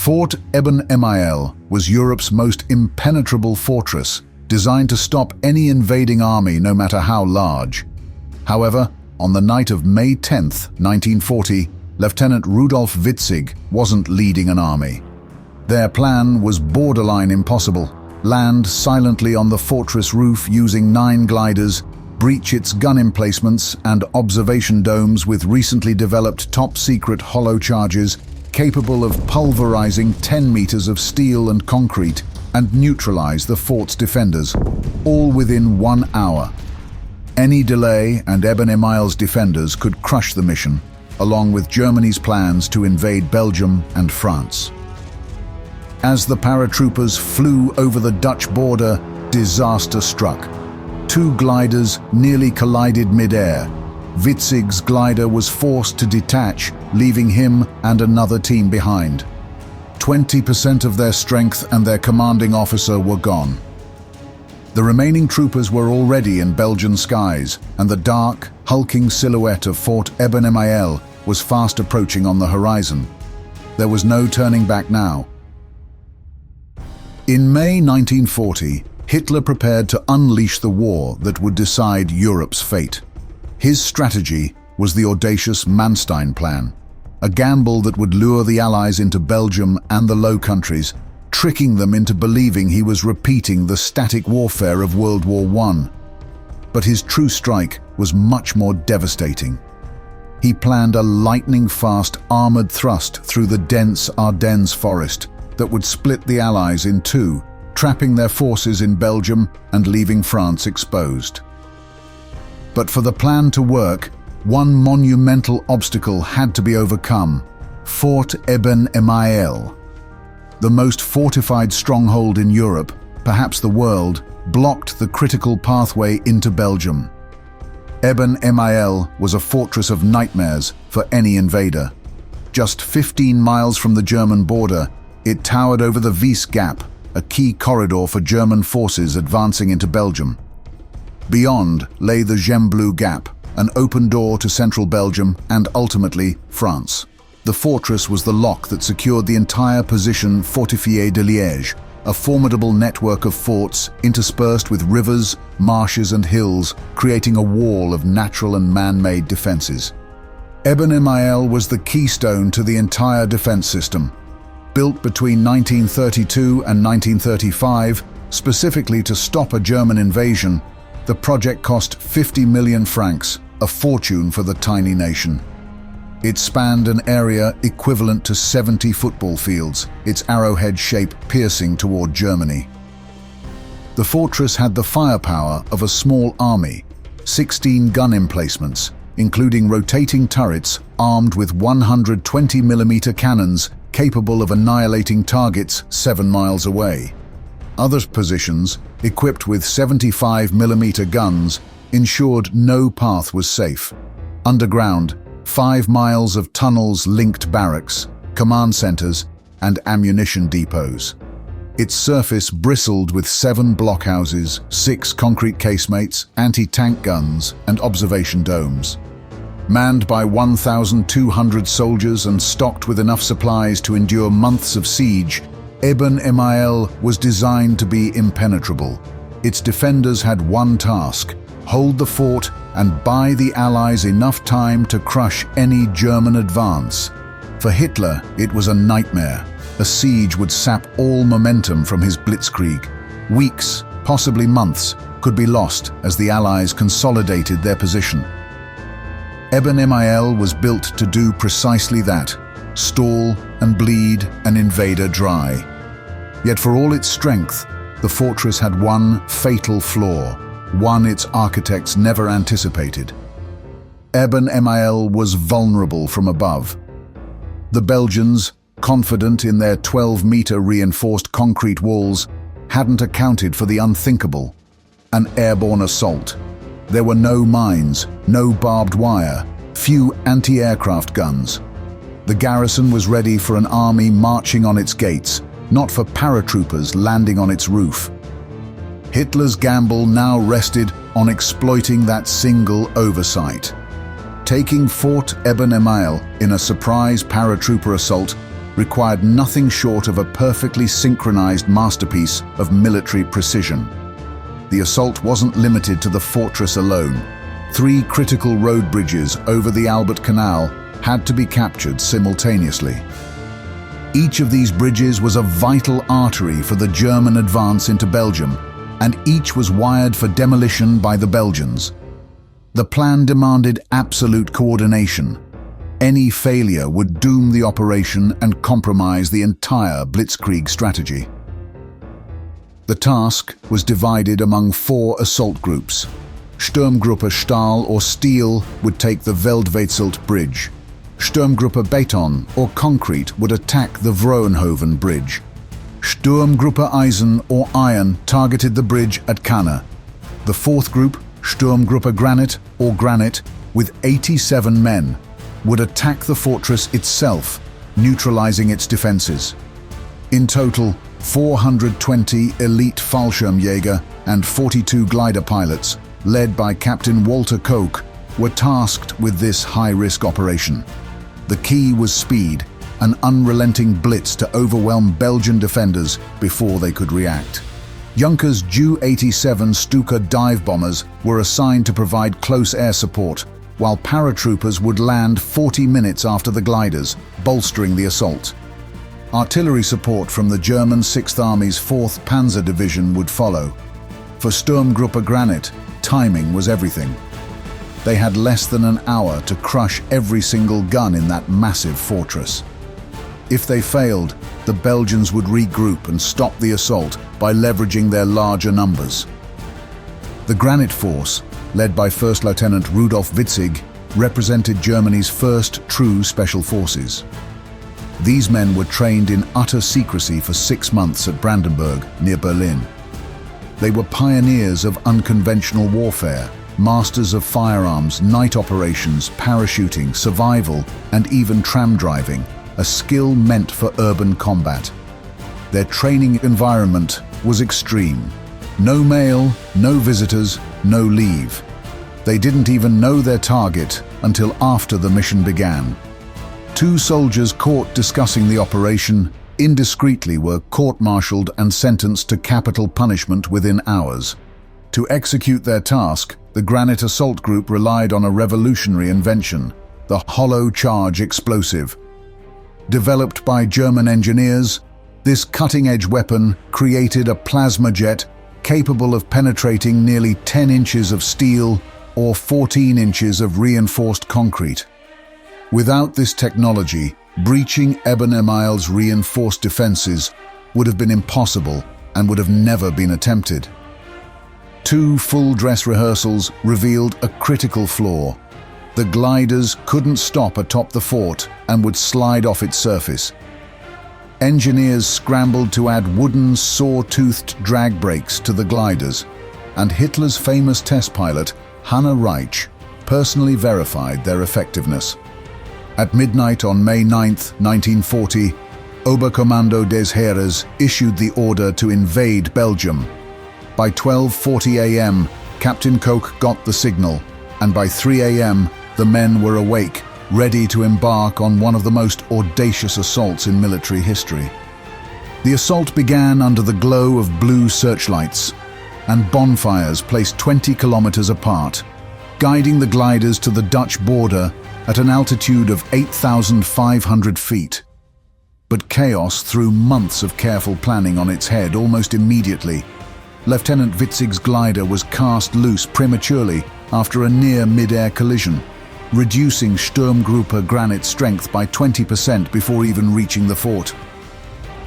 Fort Eben-Emael was Europe's most impenetrable fortress, designed to stop any invading army no matter how large. However, on the night of May 10, 1940, Lieutenant Rudolf Witzig wasn't leading an army. Their plan was borderline impossible: land silently on the fortress roof using 9 gliders, breach its gun emplacements and observation domes with recently developed top-secret hollow charges capable of pulverizing 10 meters of steel and concrete, and neutralize the fort's defenders, all within 1 hour. Any delay and Eben-Emael's defenders could crush the mission, along with Germany's plans to invade Belgium and France. As the paratroopers flew over the Dutch border, disaster struck. 2 gliders nearly collided mid-air. Witzig's glider was forced to detach, leaving him and another team behind. 20% of their strength and their commanding officer were gone. The remaining troopers were already in Belgian skies, and the dark, hulking silhouette of Fort Eben-Emael was fast approaching on the horizon. There was no turning back now. In May 1940, Hitler prepared to unleash the war that would decide Europe's fate. His strategy was the audacious Manstein Plan, a gamble that would lure the Allies into Belgium and the Low Countries, tricking them into believing he was repeating the static warfare of World War I. But his true strike was much more devastating. He planned a lightning-fast armored thrust through the dense Ardennes forest that would split the Allies in 2, trapping their forces in Belgium and leaving France exposed. But for the plan to work, one monumental obstacle had to be overcome: Fort Eben-Emael. The most fortified stronghold in Europe, perhaps the world, blocked the critical pathway into Belgium. Eben-Emael was a fortress of nightmares for any invader. Just 15 miles from the German border, it towered over the Wiese Gap, a key corridor for German forces advancing into Belgium. Beyond lay the Gembloux Gap, an open door to central Belgium and ultimately France. The fortress was the lock that secured the entire position fortifié de Liège, a formidable network of forts interspersed with rivers, marshes and hills, creating a wall of natural and man-made defenses. Eben-Emael was the keystone to the entire defense system. Built between 1932 and 1935, specifically to stop a German invasion, the project cost 50 million francs, a fortune for the tiny nation. It spanned an area equivalent to 70 football fields, its arrowhead shape piercing toward Germany. The fortress had the firepower of a small army, 16 gun emplacements, including rotating turrets armed with 120mm cannons capable of annihilating targets 7 miles away. Other positions, equipped with 75mm guns, ensured no path was safe. Underground, 5 miles of tunnels linked barracks, command centers, and ammunition depots. Its surface bristled with 7 blockhouses, 6 concrete casemates, anti-tank guns, and observation domes. Manned by 1,200 soldiers and stocked with enough supplies to endure months of siege, Eben-Emael was designed to be impenetrable. Its defenders had one task: hold the fort and buy the Allies enough time to crush any German advance. For Hitler, it was a nightmare. A siege would sap all momentum from his blitzkrieg. Weeks, possibly months, could be lost as the Allies consolidated their position. Eben-Emael was built to do precisely that: stall and bleed an invader dry. Yet for all its strength, the fortress had one fatal flaw, one its architects never anticipated. Eben-Emael was vulnerable from above. The Belgians, confident in their 12-meter reinforced concrete walls, hadn't accounted for the unthinkable: an airborne assault. There were no mines, no barbed wire, few anti-aircraft guns. The garrison was ready for an army marching on its gates, not for paratroopers landing on its roof. Hitler's gamble now rested on exploiting that single oversight. Taking Fort Eben-Emael in a surprise paratrooper assault, required nothing short of a perfectly synchronized masterpiece of military precision. The assault wasn't limited to the fortress alone. 3 critical road bridges over the Albert Canal had to be captured simultaneously. Each of these bridges was a vital artery for the German advance into Belgium, and each was wired for demolition by the Belgians. The plan demanded absolute coordination. Any failure would doom the operation and compromise the entire blitzkrieg strategy. The task was divided among 4 assault groups. Sturmgruppe Stahl or Steel would take the Veldwezelt Bridge. Sturmgruppe Beton or Concrete would attack the Vroenhoven Bridge. Sturmgruppe Eisen or Iron targeted the bridge at Canne. The 4th group, Sturmgruppe Granit or Granite, with 87 men, would attack the fortress itself, neutralizing its defenses. In total, 420 elite Fallschirmjäger and 42 glider pilots, led by Captain Walter Koch, were tasked with this high-risk operation. The key was speed, an unrelenting blitz to overwhelm Belgian defenders before they could react. Junkers Ju-87 Stuka dive bombers were assigned to provide close air support, while paratroopers would land 40 minutes after the gliders, bolstering the assault. Artillery support from the German 6th Army's 4th Panzer Division would follow. For Sturmgruppe Granit, timing was everything. They had less than an hour to crush every single gun in that massive fortress. If they failed, the Belgians would regroup and stop the assault by leveraging their larger numbers. The Granite Force, led by First Lieutenant Rudolf Witzig, represented Germany's first true special forces. These men were trained in utter secrecy for 6 months at Brandenburg, near Berlin. They were pioneers of unconventional warfare, masters of firearms, night operations, parachuting, survival, and even tram driving, a skill meant for urban combat. Their training environment was extreme. No mail, no visitors, no leave. They didn't even know their target until after the mission began. 2 soldiers caught discussing the operation indiscreetly were court-martialed and sentenced to capital punishment within hours. To execute their task, the Granite Assault Group relied on a revolutionary invention, the hollow charge explosive. Developed by German engineers, this cutting-edge weapon created a plasma jet capable of penetrating nearly 10 inches of steel or 14 inches of reinforced concrete. Without this technology, breaching Eben-Emael's reinforced defenses would have been impossible and would have never been attempted. 2 full-dress rehearsals revealed a critical flaw. The gliders couldn't stop atop the fort and would slide off its surface. Engineers scrambled to add wooden, saw-toothed drag brakes to the gliders, and Hitler's famous test pilot, Hanne Reich, personally verified their effectiveness. At midnight on May 9, 1940, Oberkommando des Heeres issued the order to invade Belgium. By 12:40 a.m., Captain Koch got the signal, and by 3 a.m., the men were awake, ready to embark on one of the most audacious assaults in military history. The assault began under the glow of blue searchlights and bonfires placed 20 kilometers apart, guiding the gliders to the Dutch border at an altitude of 8,500 feet. But chaos threw months of careful planning on its head almost immediately. Lieutenant Witzig's glider was cast loose prematurely after a near mid-air collision, reducing Sturmgruppe Granit's strength by 20% before even reaching the fort.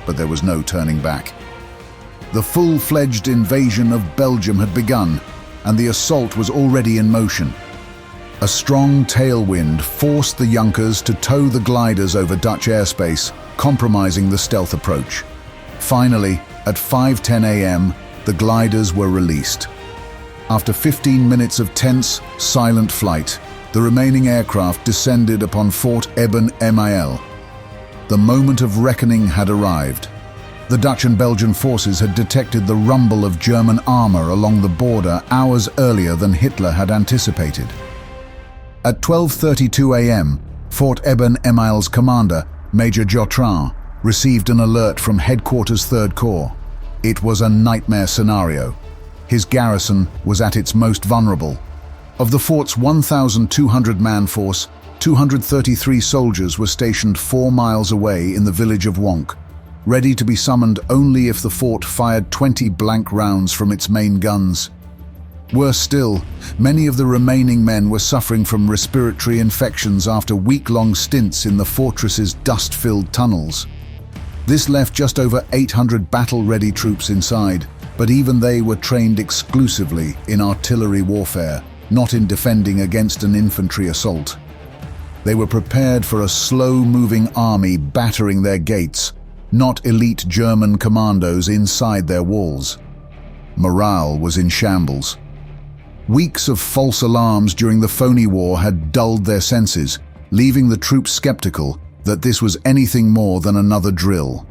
But there was no turning back. The full-fledged invasion of Belgium had begun, and the assault was already in motion. A strong tailwind forced the Junkers to tow the gliders over Dutch airspace, compromising the stealth approach. Finally, at 5:10 a.m., the gliders were released. After 15 minutes of tense, silent flight, the remaining aircraft descended upon Fort Eben-Emael. The moment of reckoning had arrived. The Dutch and Belgian forces had detected the rumble of German armor along the border hours earlier than Hitler had anticipated. At 12:32 a.m., Fort Eben-Emael's commander, Major Jotrin received an alert from Headquarters 3rd Corps. It was a nightmare scenario. His garrison was at its most vulnerable. Of the fort's 1,200-man force, 233 soldiers were stationed 4 miles away in the village of Wonk, ready to be summoned only if the fort fired 20 blank rounds from its main guns. Worse still, many of the remaining men were suffering from respiratory infections after week-long stints in the fortress's dust-filled tunnels. This left just over 800 battle-ready troops inside, but even they were trained exclusively in artillery warfare, not in defending against an infantry assault. They were prepared for a slow-moving army battering their gates, not elite German commandos inside their walls. Morale was in shambles. Weeks of false alarms during the phony war had dulled their senses, leaving the troops skeptical that this was anything more than another drill.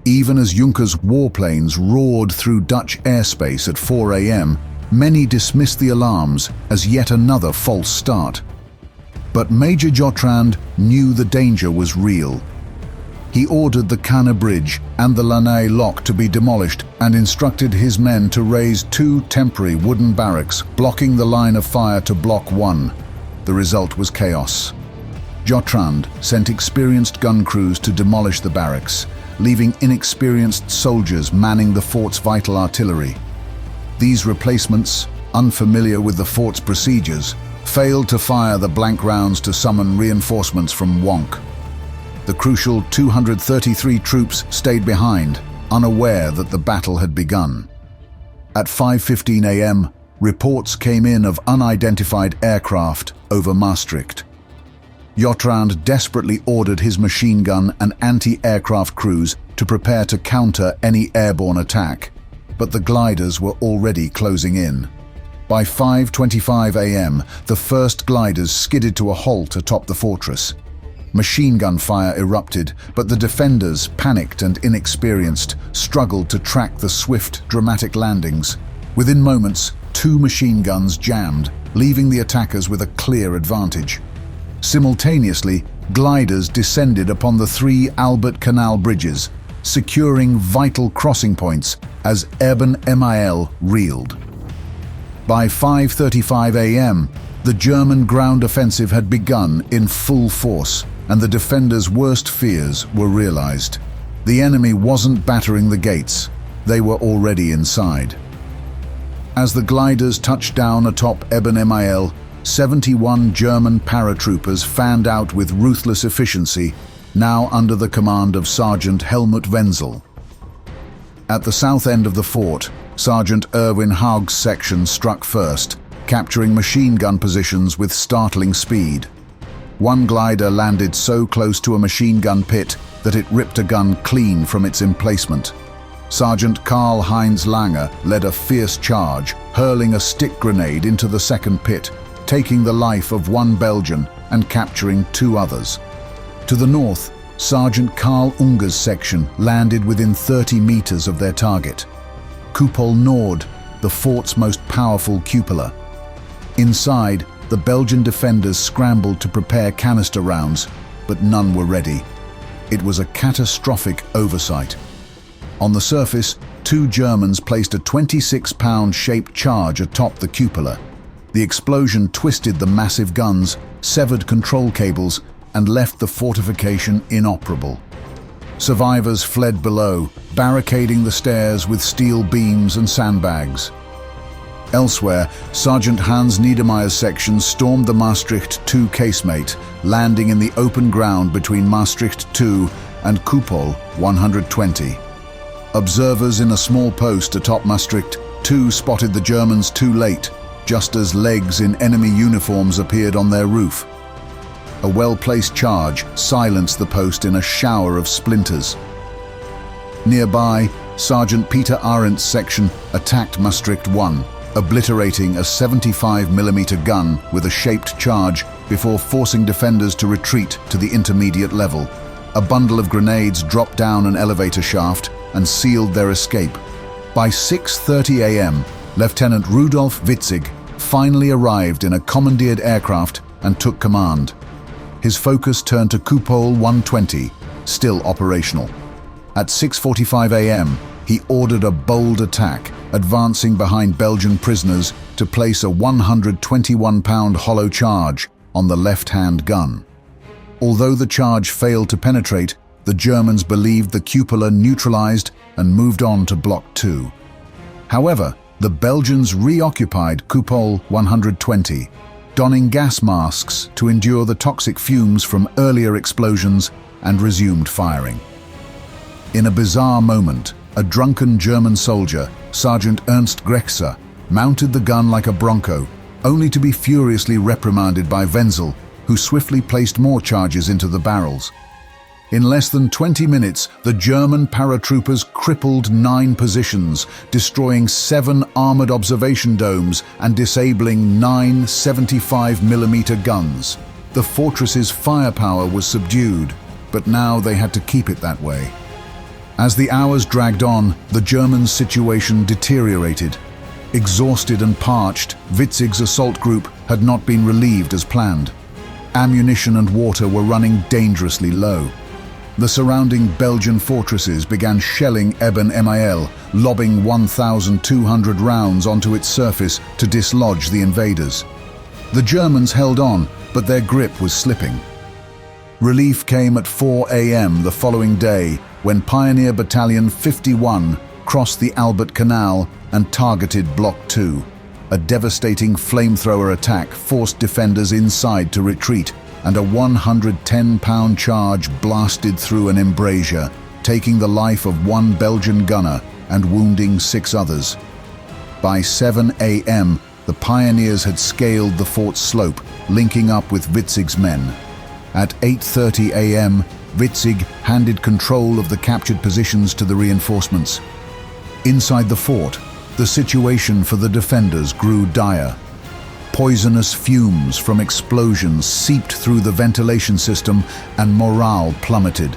Even as Juncker's warplanes roared through Dutch airspace at 4 a.m., many dismissed the alarms as yet another false start. But Major Jotrin knew the danger was real. He ordered the Canna Bridge and the Lanai Lock to be demolished and instructed his men to raise 2 temporary wooden barracks, blocking the line of fire to block 1. The result was chaos. Jotrin sent experienced gun crews to demolish the barracks, leaving inexperienced soldiers manning the fort's vital artillery. These replacements, unfamiliar with the fort's procedures, failed to fire the blank rounds to summon reinforcements from Wonk. The crucial 233 troops stayed behind, unaware that the battle had begun. At 5:15 a.m., reports came in of unidentified aircraft over Maastricht. Jotrin desperately ordered his machine gun and anti-aircraft crews to prepare to counter any airborne attack, but the gliders were already closing in. By 5:25 a.m., the first gliders skidded to a halt atop the fortress. Machine gun fire erupted, but the defenders, panicked and inexperienced, struggled to track the swift, dramatic landings. Within moments, 2 machine guns jammed, leaving the attackers with a clear advantage. Simultaneously, gliders descended upon the 3 Albert Canal bridges, securing vital crossing points as Eben-Emael reeled. By 5:35 a.m., the German ground offensive had begun in full force, and the defenders' worst fears were realized. The enemy wasn't battering the gates, they were already inside. As the gliders touched down atop Eben-Emael, 71 German paratroopers fanned out with ruthless efficiency, now under the command of Sergeant Helmut Wenzel. At the south end of the fort, Sergeant Erwin Haug's section struck first, capturing machine gun positions with startling speed. One glider landed so close to a machine gun pit that it ripped a gun clean from its emplacement. Sergeant Karl-Heinz Lange led a fierce charge, hurling a stick grenade into the second pit, taking the life of 1 Belgian and capturing 2 others. To the north, Sergeant Karl Unger's section landed within 30 meters of their target. Kupol Nord, the fort's most powerful cupola. Inside, the Belgian defenders scrambled to prepare canister rounds, but none were ready. It was a catastrophic oversight. On the surface, 2 Germans placed a 26-pound shaped charge atop the cupola. The explosion twisted the massive guns, severed control cables, and left the fortification inoperable. Survivors fled below, barricading the stairs with steel beams and sandbags. Elsewhere, Sergeant Hans Niedermeyer's section stormed the Maastricht 2 casemate, landing in the open ground between Maastricht 2 and Kupol 120. Observers in a small post atop Maastricht 2 spotted the Germans too late, just as legs in enemy uniforms appeared on their roof. A well-placed charge silenced the post in a shower of splinters. Nearby, Sergeant Peter Arendt's section attacked Maastricht 1, obliterating a 75mm gun with a shaped charge before forcing defenders to retreat to the intermediate level. A bundle of grenades dropped down an elevator shaft and sealed their escape. By 6:30 a.m., Lieutenant Rudolf Witzig finally arrived in a commandeered aircraft and took command. His focus turned to Kupol 120, still operational. At 6:45 a.m., he ordered a bold attack, advancing behind Belgian prisoners to place a 121-pound hollow charge on the left-hand gun. Although the charge failed to penetrate, the Germans believed the cupola neutralized and moved on to Block 2. However, the Belgians reoccupied Coupole 120, donning gas masks to endure the toxic fumes from earlier explosions, and resumed firing. In a bizarre moment, a drunken German soldier, Sergeant Ernst Grechser, mounted the gun like a bronco, only to be furiously reprimanded by Wenzel, who swiftly placed more charges into the barrels. In less than 20 minutes, the German paratroopers crippled 9 positions, destroying 7 armored observation domes and disabling 9 75mm guns. The fortress's firepower was subdued, but now they had to keep it that way. As the hours dragged on, the Germans' situation deteriorated. Exhausted and parched, Witzig's assault group had not been relieved as planned. Ammunition and water were running dangerously low. The surrounding Belgian fortresses began shelling Eben-Emael, lobbing 1,200 rounds onto its surface to dislodge the invaders. The Germans held on, but their grip was slipping. Relief came at 4 a.m. the following day when Pioneer Battalion 51 crossed the Albert Canal and targeted Block 2. A devastating flamethrower attack forced defenders inside to retreat, and a 110-pound charge blasted through an embrasure, taking the life of 1 Belgian gunner and wounding 6 others. By 7 a.m., the pioneers had scaled the fort's slope, linking up with Witzig's men. At 8:30 a.m., Witzig handed control of the captured positions to the reinforcements. Inside the fort, the situation for the defenders grew dire. Poisonous fumes from explosions seeped through the ventilation system and morale plummeted.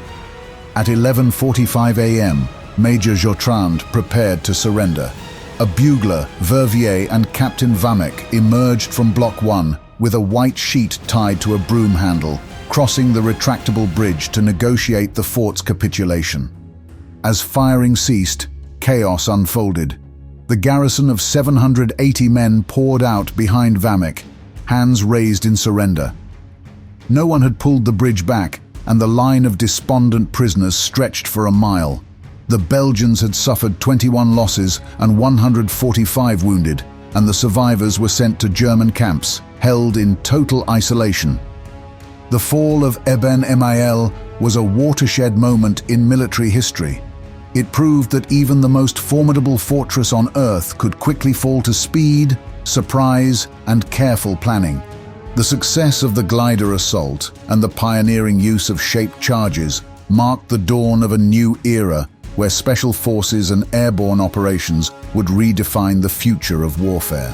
At 11:45 a.m., Major Jotrand prepared to surrender. A bugler, Verviers, and Captain Vamek emerged from Block 1 with a white sheet tied to a broom handle, crossing the retractable bridge to negotiate the fort's capitulation. As firing ceased, chaos unfolded. The garrison of 780 men poured out behind Vamek, hands raised in surrender. No one had pulled the bridge back, and the line of despondent prisoners stretched for a mile. The Belgians had suffered 21 losses and 145 wounded, and the survivors were sent to German camps, held in total isolation. The fall of Eben-Emael was a watershed moment in military history. It proved that even the most formidable fortress on Earth could quickly fall to speed, surprise, and careful planning. The success of the glider assault and the pioneering use of shaped charges marked the dawn of a new era where special forces and airborne operations would redefine the future of warfare.